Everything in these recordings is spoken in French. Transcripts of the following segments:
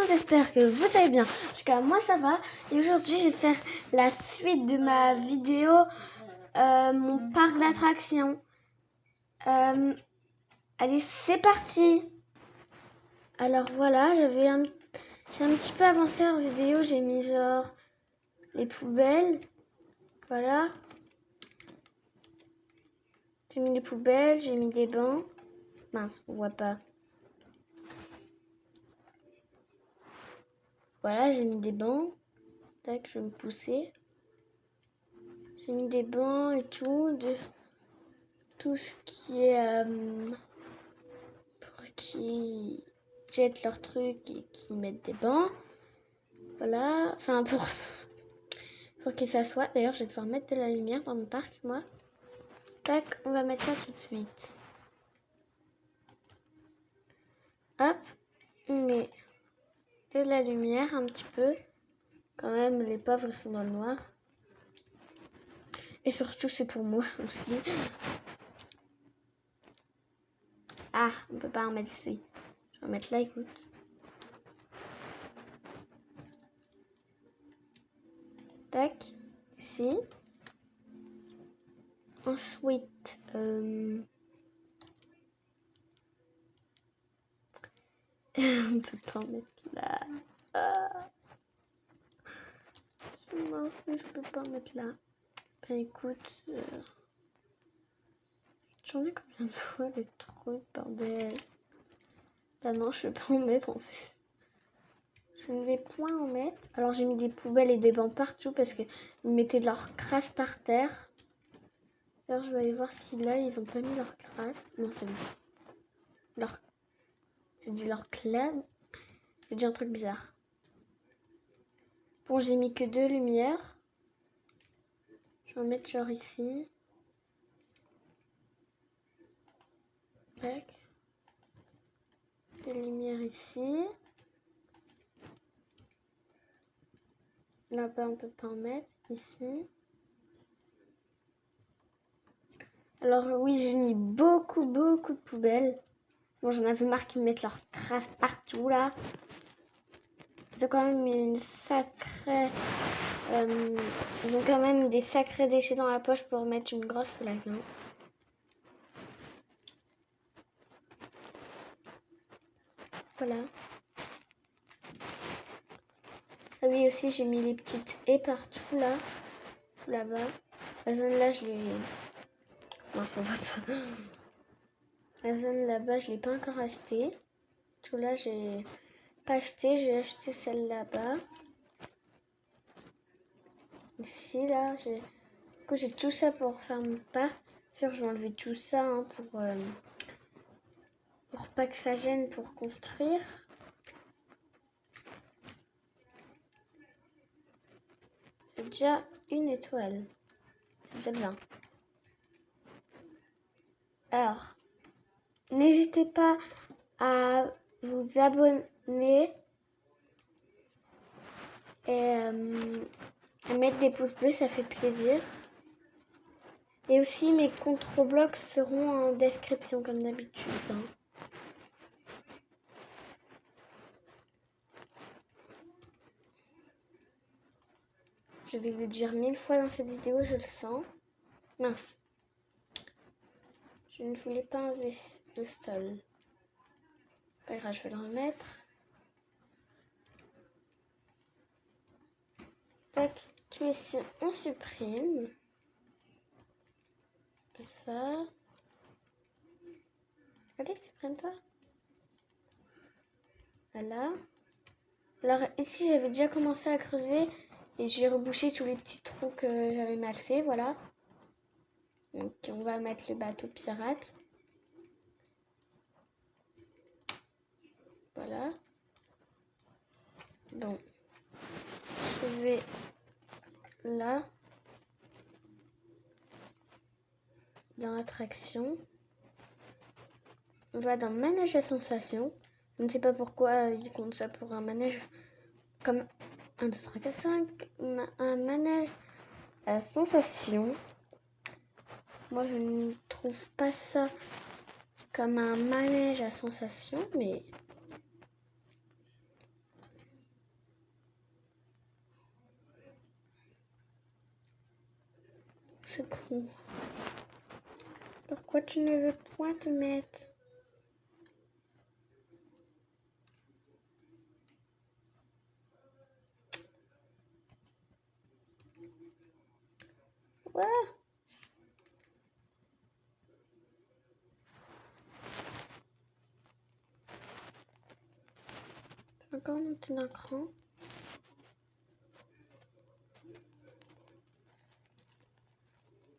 j'espère que vous allez bien. En tout cas, moi ça va. Et aujourd'hui, je vais faire la suite de ma vidéo, mon parc d'attractions. Allez, c'est parti. Alors voilà, j'ai un petit peu avancé en vidéo. J'ai mis genre les poubelles. Voilà. J'ai mis les poubelles, j'ai mis des bancs. Mince, on voit pas. Voilà, j'ai mis des bancs. Tac, je vais me pousser. J'ai mis des bancs et tout, tout ce qui est pour qui jettent leurs trucs et qui mettent des bancs. Voilà, enfin pour que ça soit. D'ailleurs, je vais devoir mettre de la lumière dans mon parc, moi. Tac, on va mettre ça tout de suite. Hop, on met de la lumière un petit peu. Quand même, les pauvres, ils sont dans le noir. Et surtout, c'est pour moi aussi. Ah, on peut pas en mettre ici. Je vais en mettre là, écoute. Tac, ici. Ensuite, on peut pas en mettre là. Je peux pas en mettre là. Ben écoute, j'en ai combien de fois les trucs, bordel. Bah non, je vais pas en mettre en fait. Je ne vais point en mettre. Alors j'ai mis des poubelles et des bancs partout parce que ils mettaient de leur crasse par terre. Alors je vais aller voir si là ils ont pas mis leur crasse. Non, c'est bon. J'ai dit leur clade. J'ai dit un truc bizarre. Bon, j'ai mis que 2 lumières. Je vais en mettre genre ici. Tac. Des lumières ici. Là-bas, on peut pas en mettre. Ici. Alors oui, j'ai mis beaucoup de poubelles. Bon, j'en avais marre qu'ils mettent leur crasse partout, là. Ils ont quand même une sacrée... ils ont quand même des sacrés déchets dans la poche pour mettre une grosse flaque. Hein. Voilà. Ah oui, aussi, j'ai mis les petites haies partout, là. Tout là-bas. La zone là, je l'ai... Non, ça va pas. La zone là-bas, je l'ai pas encore achetée. Tout là, j'ai pas acheté. J'ai acheté celle là-bas. Ici, là, j'ai tout ça pour faire mon parc. Sûr, je vais enlever tout ça hein, pour pas que ça gêne pour construire. J'ai déjà une étoile. C'est déjà bien. Alors, n'hésitez pas à vous abonner et à mettre des pouces bleus, ça fait plaisir. Et aussi, mes comptes Roblox seront en description comme d'habitude. Hein. Je vais le dire 1000 fois dans cette vidéo, je le sens. Mince. Je ne voulais pas enlever le sol. Pas grave, je vais le remettre. Tac, tout ici, on supprime. Ça. Allez, supprime-toi. Voilà. Alors ici, j'avais déjà commencé à creuser et j'ai rebouché tous les petits trous que j'avais mal fait, voilà. Donc on va mettre le bateau pirate. Voilà. Bon. Je vais là. Dans l'attraction. On va dans manège à sensation. Je ne sais pas pourquoi ils comptent ça pour un manège comme 1, 2, 3, 4, 5. Un manège à sensation. Moi, je ne trouve pas ça comme un manège à sensation, mais ce con. Pourquoi tu ne veux point te mettre? Ouais. Je vais encore monter d'un cran.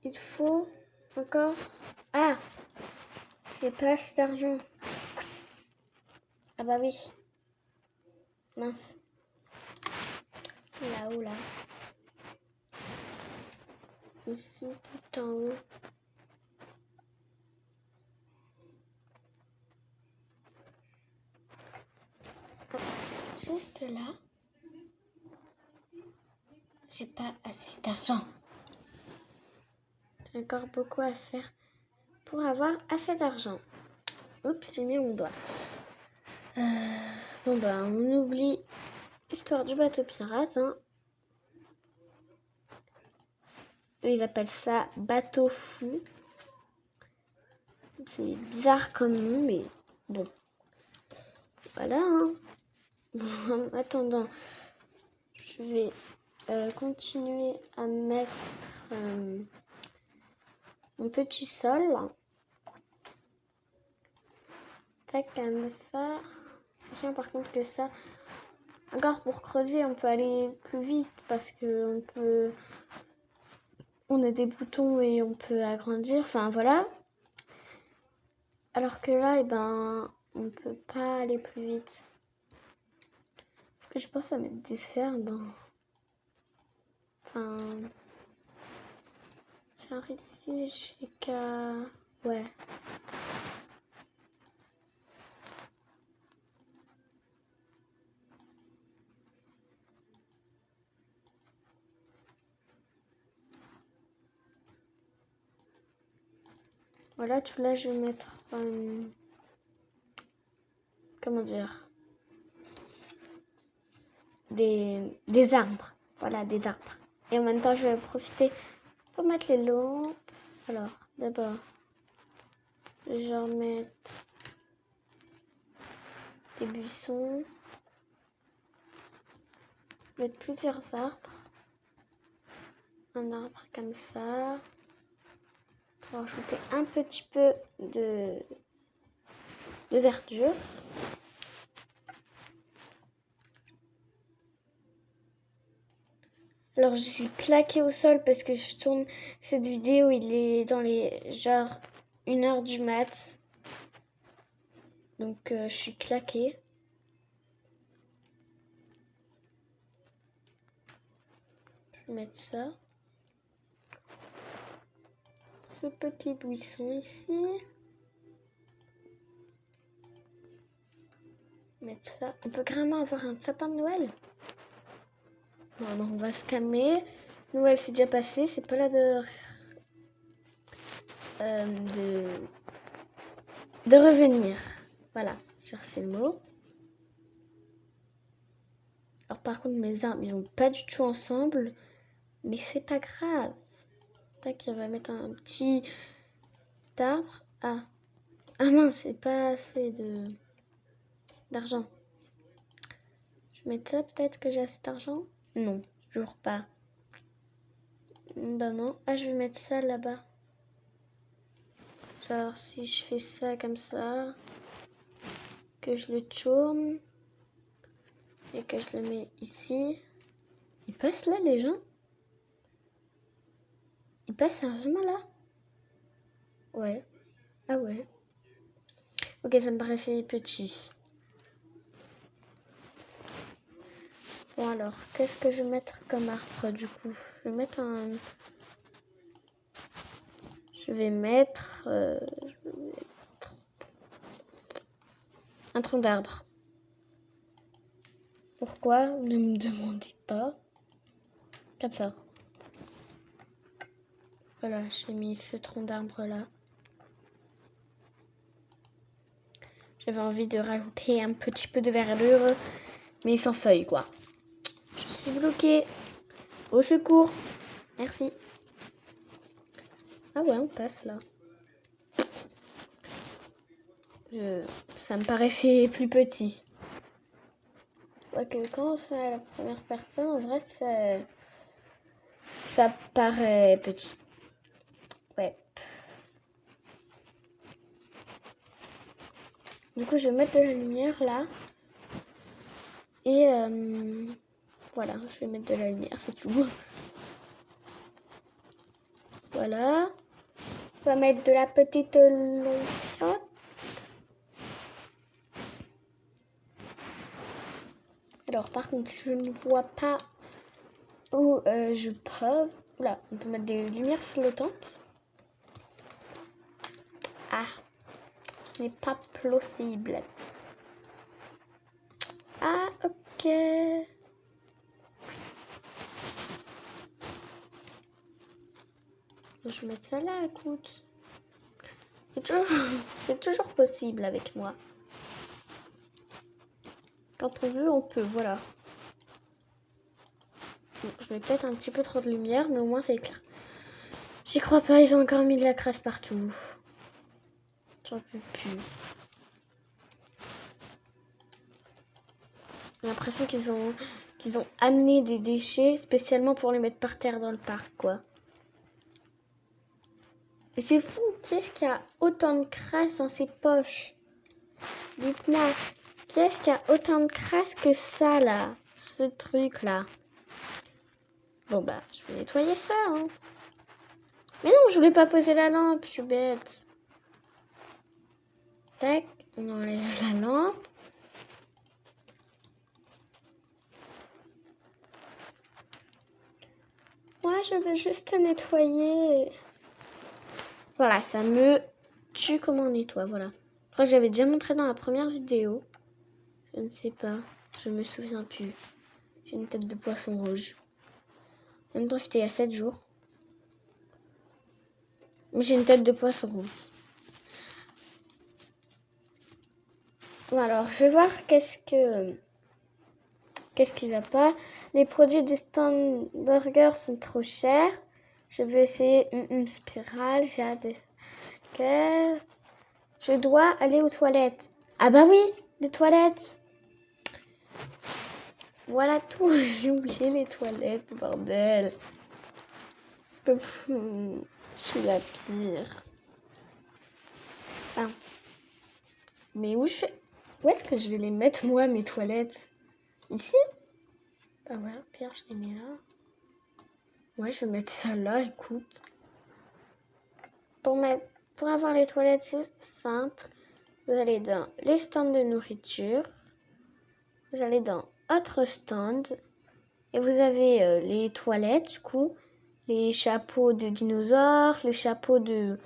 Il faut encore... Ah! J'ai pas assez d'argent. Ah bah oui. Mince. Là-haut, là. Ici, tout en haut. Hop. Juste là. J'ai pas assez d'argent. J'ai encore beaucoup à faire pour avoir assez d'argent. Oups, j'ai mis mon doigt. Bon bah, on oublie l'histoire du bateau pirate. Hein. Eux, ils appellent ça bateau fou. C'est bizarre comme nom, mais bon. Voilà. Hein. En attendant, je vais continuer à mettre mon petit sol. Tac, comme ça. C'est sûr par contre que ça, encore pour creuser, on peut aller plus vite parce que on a des boutons et on peut agrandir. Enfin voilà. Alors que là, on peut pas aller plus vite. Faut que je pense à mettre des serres. Enfin, genre ici, j'ai qu'à... Ouais. Voilà, tout là, je vais mettre... comment dire? Des arbres. Voilà, des arbres. Et en même temps, je vais profiter pour mettre les lampes. Alors, d'abord, je vais genre mettre des buissons. Mettre plusieurs arbres. Un arbre comme ça. Pour ajouter un petit peu de verdure. Alors je suis claquée au sol parce que je tourne cette vidéo, il est dans les genre 1h du mat. Donc je suis claquée. Je vais mettre ça. Ce petit buisson ici. Mettre ça. On peut carrément avoir un sapin de Noël. Non, on va se calmer. Noël c'est déjà passé, c'est pas là de revenir. Voilà, chercher le mot. Alors par contre mes arbres ils vont pas du tout ensemble, mais c'est pas grave. Tac, on va mettre un petit arbre. Ah mince, c'est pas assez d'argent. Je vais mettre ça, peut-être que j'ai assez d'argent. Non, toujours pas. Ben non. Ah, je vais mettre ça là-bas. Genre, si je fais ça comme ça, que je le tourne et que je le mets ici. Ils passent là, les gens? Ils passent sérieusement là? Ouais. Ah ouais. Ok, ça me paraissait petit. Bon alors, qu'est-ce que je vais mettre comme arbre du coup? Je vais mettre un tronc d'arbre. Pourquoi? Ne me demandez pas. Comme ça. Voilà, j'ai mis ce tronc d'arbre là. J'avais envie de rajouter un petit peu de verdure, mais sans feuilles quoi. Je suis bloquée. Au secours. Merci. Ah ouais, on passe là. Ça me paraissait plus petit. Ouais, que quand c'est à la première personne, en vrai, ça paraît petit. Ouais. Du coup, je vais mettre de la lumière là. Et voilà, je vais mettre de la lumière, c'est tout. Voilà. On va mettre de la petite lampe. Alors, par contre, je ne vois pas où je peux. Là, on peut mettre des lumières flottantes. Ah, ce n'est pas possible. Ah, ok. Je vais mettre ça là, écoute. C'est toujours possible avec moi. Quand on veut, on peut, voilà. Bon, je mets peut-être un petit peu trop de lumière, mais au moins c'est clair. J'y crois pas, ils ont encore mis de la crasse partout. J'en peux plus. J'ai l'impression qu'ils ont amené des déchets spécialement pour les mettre par terre dans le parc, quoi. Et c'est fou, qui est-ce qui a autant de crasse dans ses poches? Dites-moi, qui est-ce qui a autant de crasse que ça, là? Ce truc-là. Bon, bah, je vais nettoyer ça, hein. Mais non, je voulais pas poser la lampe, je suis bête. Tac, on enlève la lampe. Moi, je veux juste nettoyer. Voilà, ça me tue comment on nettoie, voilà. Je crois que j'avais déjà montré dans la première vidéo. Je ne sais pas, je me souviens plus. J'ai une tête de poisson rouge. En même temps, c'était il y a 7 jours. Mais j'ai une tête de poisson rouge. Bon, alors, je vais voir qu'est-ce qui va pas. Les produits du stand burger sont trop chers. Je vais essayer une spirale. J'ai hâte de... Ok. Je dois aller aux toilettes. Ah bah oui, les toilettes. Voilà tout. J'ai oublié les toilettes, bordel. Je suis la pire. Mince. Mais où est-ce que je vais les mettre, moi, mes toilettes? Ici? Ah ouais, Pierre, je les mets là. Ouais, je vais mettre ça là, écoute. Pour avoir les toilettes, c'est simple. Vous allez dans les stands de nourriture. Vous allez dans autre stand. Et vous avez les toilettes, du coup. Les chapeaux de dinosaures, les chapeaux de...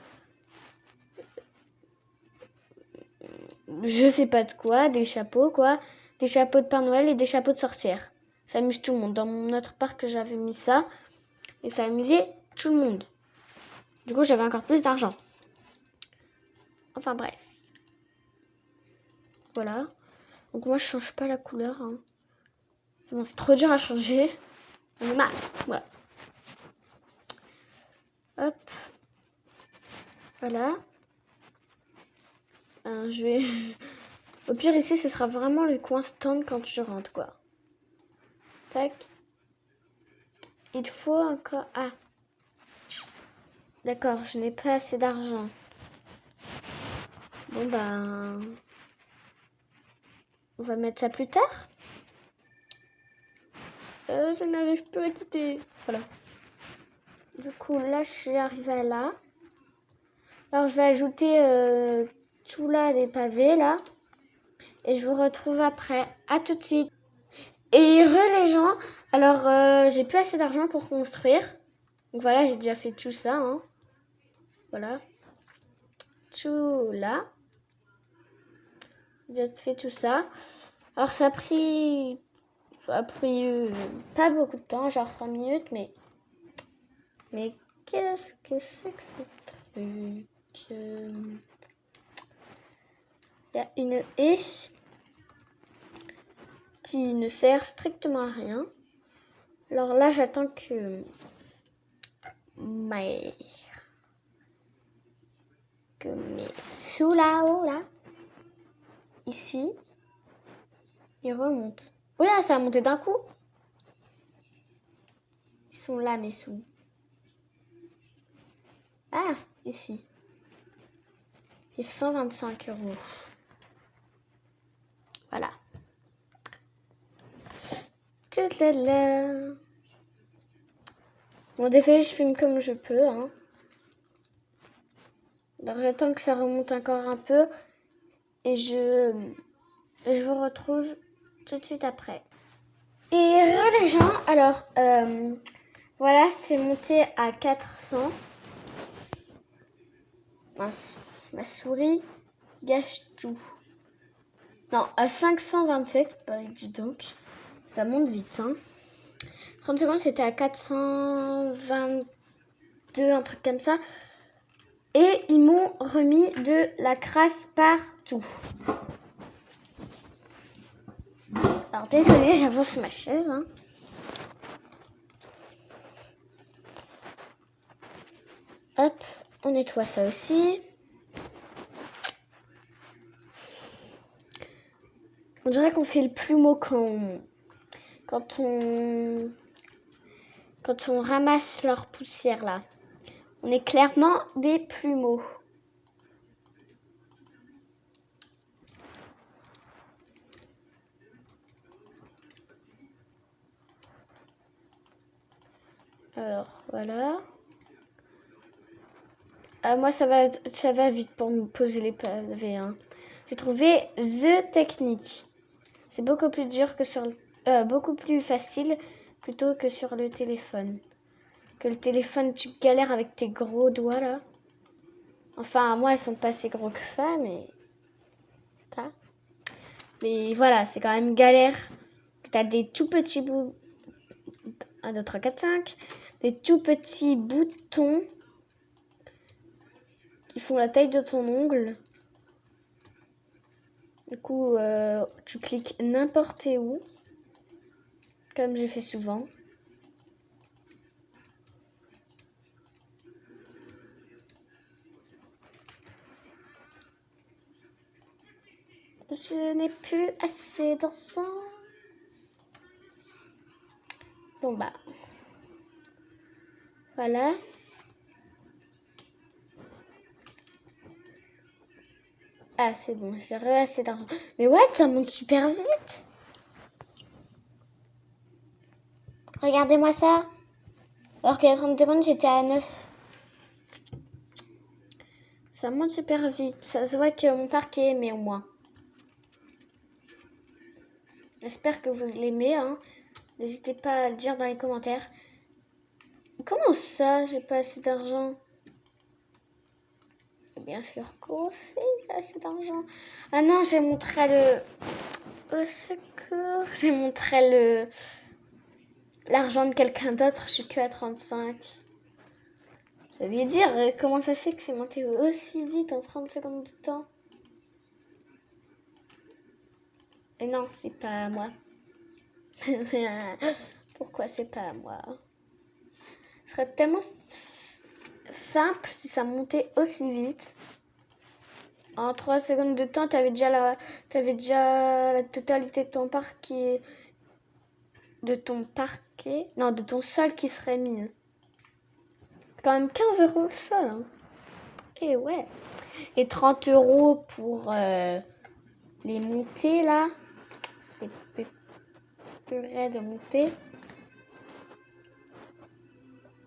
Je sais pas de quoi, des chapeaux, quoi. Des chapeaux de Père Noël et des chapeaux de sorcières. Ça amuse tout le monde. Dans mon autre parc, j'avais mis ça. Et ça amusait tout le monde. Du coup, j'avais encore plus d'argent. Enfin, bref. Voilà. Donc, moi, je change pas la couleur. Hein. Bon, c'est trop dur à changer. On est mal. Ouais. Hop. Voilà. Je vais... Au pire, ici, ce sera vraiment le coin stand quand je rentre, quoi. Tac. Il faut encore... Ah. D'accord, je n'ai pas assez d'argent. Bon, ben... On va mettre ça plus tard. Je n'arrive plus à quitter. Voilà. Du coup, là, je suis arrivée là. Alors, je vais ajouter tout là, les pavés, là. Et je vous retrouve après. À tout de suite. Et les gens. Alors, j'ai plus assez d'argent pour construire. Donc voilà, j'ai déjà fait tout ça. Hein. Voilà. Tout là. J'ai déjà fait tout ça. Alors, ça a pris pas beaucoup de temps, genre 3 minutes, mais qu'est-ce que c'est que ce truc? Il y a une haie qui ne sert strictement à rien. Alors là, j'attends que que mes sous là-haut, là, ici, ils remontent. Oh là, ça a monté d'un coup. Ils sont là, mes sous. Ah, ici. Et 125 €. Voilà. Bon, désolé, je filme comme je peux. Hein. Alors, j'attends que ça remonte encore un peu. Et je vous retrouve tout de suite après. Et les gens, alors, voilà, c'est monté à 400. Mince, ma souris gâche tout. Non, à 527, bah, dis donc. Ça monte vite, hein. 30 secondes, c'était à 422, un truc comme ça. Et ils m'ont remis de la crasse partout. Alors, désolée, j'avance ma chaise. Hein. Hop, on nettoie ça aussi. On dirait qu'on fait le plumeau quand on ramasse leur poussière, là. On est clairement des plumeaux. Alors, voilà. Moi, ça va vite pour me poser les pavés. Hein. J'ai trouvé The Technique. C'est beaucoup plus dur que beaucoup plus facile plutôt que sur le téléphone. Que le téléphone, tu galères avec tes gros doigts, là. Enfin, moi, ils sont pas si gros que ça, mais... Mais voilà, c'est quand même galère. T'as des tout petits bouts... 1, 2, 3, 4, 5. Des tout petits boutons qui font la taille de ton ongle. Du coup, tu cliques n'importe où. Comme j'ai fait souvent. Je n'ai plus assez d'encens. Bon bah. Voilà. Ah c'est bon, j'ai assez d'argent. Mais what, ça monte super vite. Regardez-moi ça. Alors qu'il y a 30 secondes, j'étais à 9. Ça monte super vite. Ça se voit que mon parquet, mais au moins. J'espère que vous l'aimez. Hein. N'hésitez pas à le dire dans les commentaires. Comment ça, j'ai pas assez d'argent? Bien sûr qu'aussi, j'ai assez d'argent. Ah non, j'ai montré le... Au secours. J'ai montré l'argent de quelqu'un d'autre. Je suis que à 35. Ça veut dire comment ça se fait que c'est monté aussi vite en 30 secondes de temps. Et non, c'est pas à moi. Pourquoi c'est pas à moi? Ce serait tellement simple si ça montait aussi vite. En 3 secondes de temps, t'avais déjà la totalité de ton parquet. Non, de ton sol qui serait mis. Quand même 15 € le sol. Hein. Et ouais. Et 30 € pour les montées là. C'est purée de monter.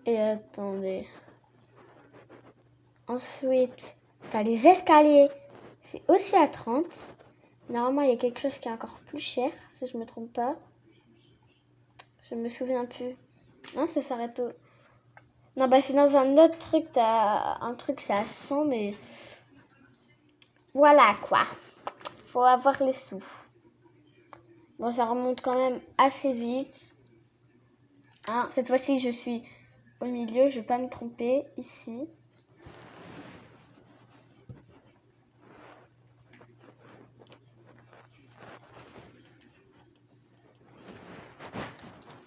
Et attendez. Ensuite, t'as les escaliers. C'est aussi à 30. Normalement, il y a quelque chose qui est encore plus cher, si je me trompe pas. Je me souviens plus. Non, ça s'arrête au... Non, bah c'est dans un autre truc. T'as un truc, c'est à 100, mais... Voilà, quoi. Faut avoir les sous. Bon, ça remonte quand même assez vite. Hein, cette fois-ci, je suis au milieu. Je vais pas me tromper. Ici.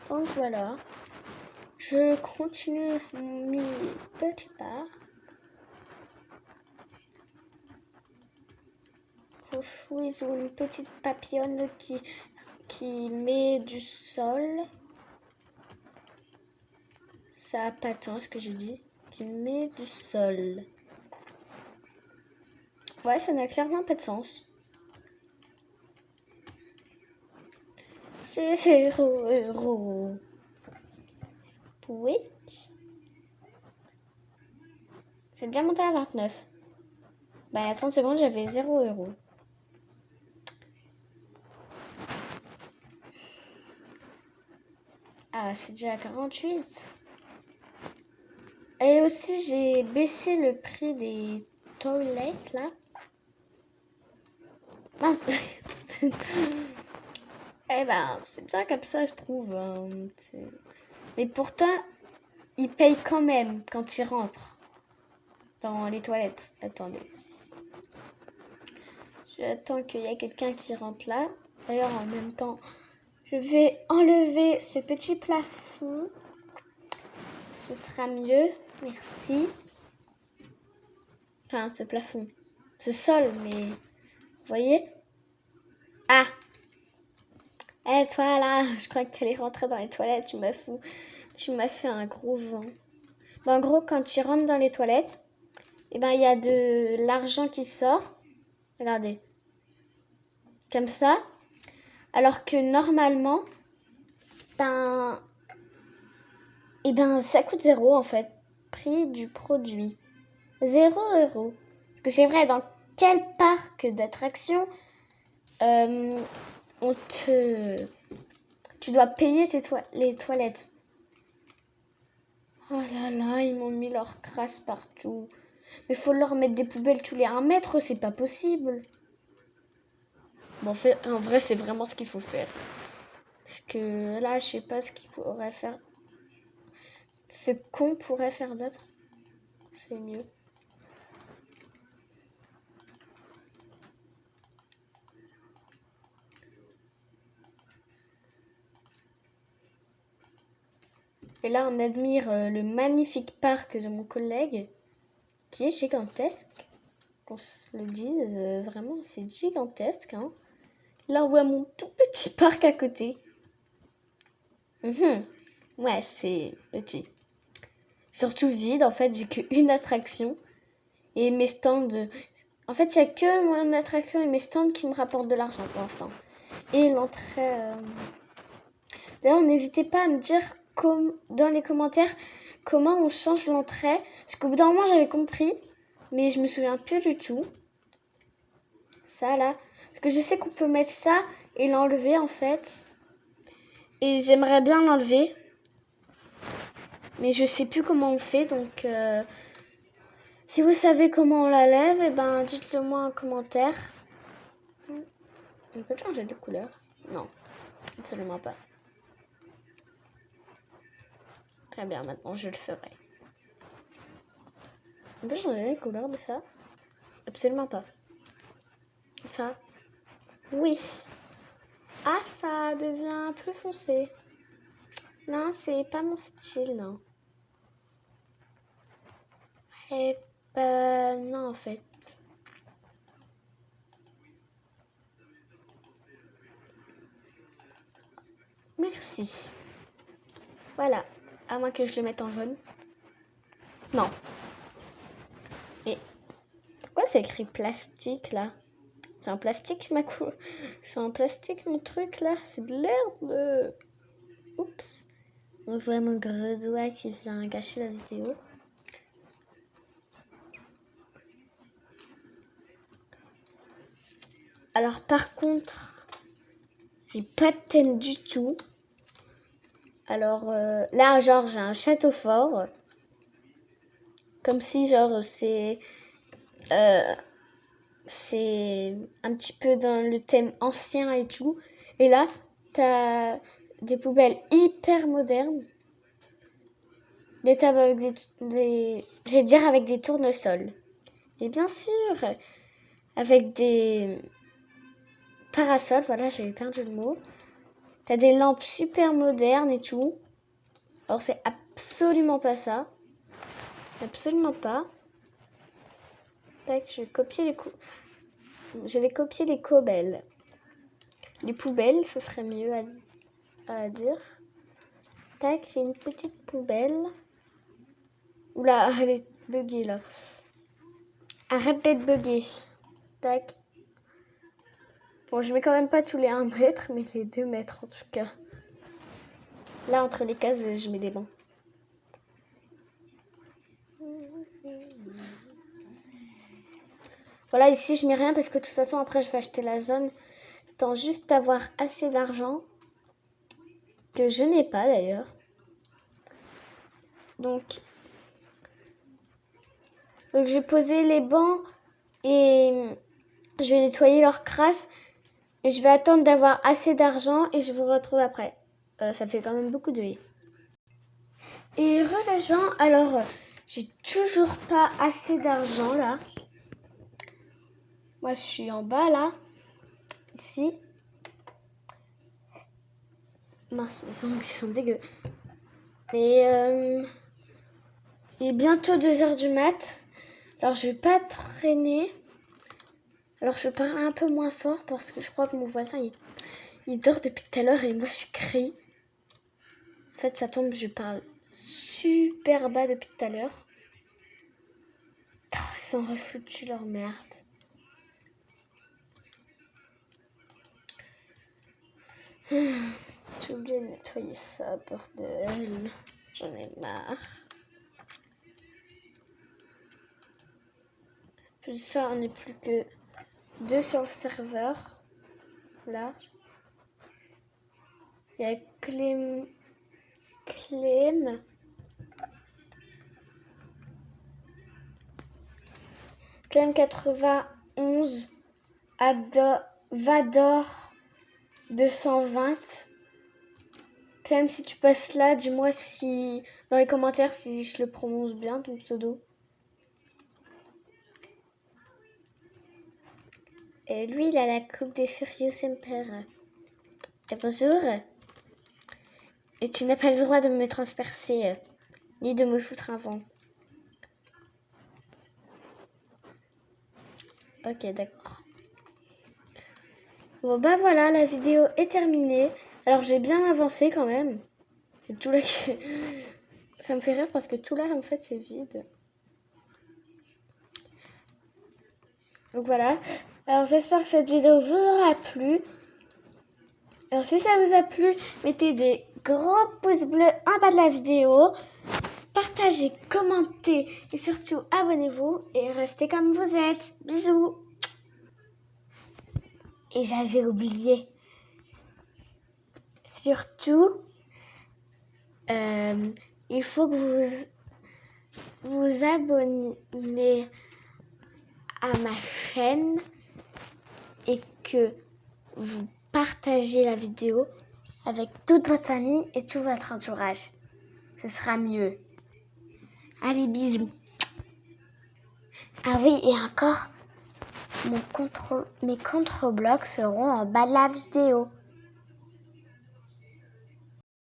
Donc voilà. Je continue mes petits pas. chouchouise ou une petite papillonne qui met du sol. Ça a pas de sens ce que j'ai dit. Qui met du sol. Ouais, ça n'a clairement pas de sens. C'est 0 €. Oui. C'est déjà monté à 29. Bah, à 30 secondes, j'avais 0 €. Ah, c'est déjà à 48. Et aussi, j'ai baissé le prix des toilettes, là. Mince. Eh ben, c'est bien comme ça, je trouve. Mais pourtant, ils payent quand même quand ils rentrent dans les toilettes. Attendez. J'attends qu'il y ait quelqu'un qui rentre là. D'ailleurs, en même temps, je vais enlever ce petit plafond. Ce sera mieux. Merci. Enfin, ce plafond. Ce sol, mais... Vous voyez? Ah! Eh, toi, là, je crois que tu allais rentrer dans les toilettes. Tu m'as fait un gros vent. Bon, en gros, quand tu rentres dans les toilettes, eh ben, il y a de l'argent qui sort. Regardez. Comme ça. Alors que normalement, eh ben, ça coûte 0 en fait. Prix du produit. 0 €. Parce que c'est vrai, dans quel parc d'attractions tu dois payer les toilettes. Oh là là, ils m'ont mis leur crasse partout. Mais faut leur mettre des poubelles tous les 1 mètre, c'est pas possible. Bon, en vrai, c'est vraiment ce qu'il faut faire. Parce que là, je sais pas ce qu'il pourrait faire. Ce qu'on pourrait faire d'autre. C'est mieux. Et là, on admire le magnifique parc de mon collègue, qui est gigantesque. Qu'on se le dise, vraiment, c'est gigantesque. Hein. Là, on voit mon tout petit parc à côté. Ouais, c'est petit. Surtout vide, en fait, j'ai qu'une attraction. Et mes stands... En fait, il n'y a que mon attraction et mes stands qui me rapportent de l'argent pour l'instant. Et l'entrée... D'ailleurs, n'hésitez pas à me dire dans les commentaires comment on change l'entrée. Parce qu'au bout d'un moment, j'avais compris. Mais je me souviens plus du tout. Ça, là. Parce que je sais qu'on peut mettre ça et l'enlever, en fait. Et j'aimerais bien l'enlever. Mais je sais plus comment on fait. Donc, si vous savez comment on la lève, eh ben, dites-le moi en commentaire. On peut changer de couleur? Non, absolument pas. Très bien, maintenant je le ferai. On peut changer les couleurs de ça? Absolument pas. Ça? Oui. Ah, ça devient plus foncé. Non, c'est pas mon style, non. Eh ben, non, en fait. Merci. Voilà. À moins que je le mette en jaune. Non. Et pourquoi c'est écrit plastique, là? C'est en plastique, C'est en plastique, mon truc, là. C'est de l'herbe. Oups. On voit mon gros doigt qui vient gâcher la vidéo. Alors, par contre, j'ai pas de thème du tout. Alors, là, genre, j'ai un château fort. Comme si, genre, c'est un petit peu dans le thème ancien et tout. Et là, t'as des poubelles hyper modernes. Des tables avec je vais dire avec des tournesols. Et bien sûr, avec des parasols. Voilà, j'avais perdu le mot. T'as des lampes super modernes et tout. Alors, c'est absolument pas ça. Absolument pas. Tac, je vais copier les coups. Je vais copier les cobelles. Les poubelles, ce serait mieux à dire. Tac, j'ai une petite poubelle. Oula, elle est buggée là. Arrête d'être buggée. Tac. Bon, je mets quand même pas tous les 1 mètre, mais les 2 mètres en tout cas. Là, entre les cases, je mets des bancs. Voilà, ici, je mets rien parce que de toute façon, après, je vais acheter la zone. J'attends juste d'avoir assez d'argent. Que je n'ai pas d'ailleurs. Donc, je vais poser les bancs et je vais nettoyer leur crasse. Et je vais attendre d'avoir assez d'argent et je vous retrouve après. Ça fait quand même beaucoup de haies. Et les gens, alors, j'ai toujours pas assez d'argent là. Moi, je suis en bas là. Ici. Mince, mes ongles sont dégueux. Mais il est bientôt 2h du mat. Alors, je vais pas traîner. Alors, je parle un peu moins fort parce que je crois que mon voisin, il dort depuis tout à l'heure et moi, je crie. En fait, ça tombe, je parle super bas depuis tout à l'heure. Ils sont refoutus leur merde. J'ai oublié de nettoyer ça, bordel. J'en ai marre. Plus ça, on n'est plus que 2 sur le serveur. Là. Il y a Clem 91, Vador 220. Clem, si tu passes là, dis-moi si dans les commentaires si je le prononce bien ton pseudo. Et lui, il a la coupe des Furious Emperor. Et bonjour. Et tu n'as pas le droit de me transpercer, ni de me foutre un vent. Ok, d'accord. Bon, bah voilà, la vidéo est terminée. Alors, j'ai bien avancé quand même. C'est tout là qui... Ça me fait rire parce que tout là, en fait, c'est vide. Donc voilà. Alors, j'espère que cette vidéo vous aura plu. Alors, si ça vous a plu, mettez des gros pouces bleus en bas de la vidéo. Partagez, commentez et surtout abonnez-vous et restez comme vous êtes. Bisous. Et j'avais oublié. Surtout, il faut que vous abonnez à ma chaîne et que vous partagez la vidéo avec toute votre famille et tout votre entourage. Ce sera mieux. Allez, bisous. Ah oui, et encore, mes contre-blocs seront en bas de la vidéo.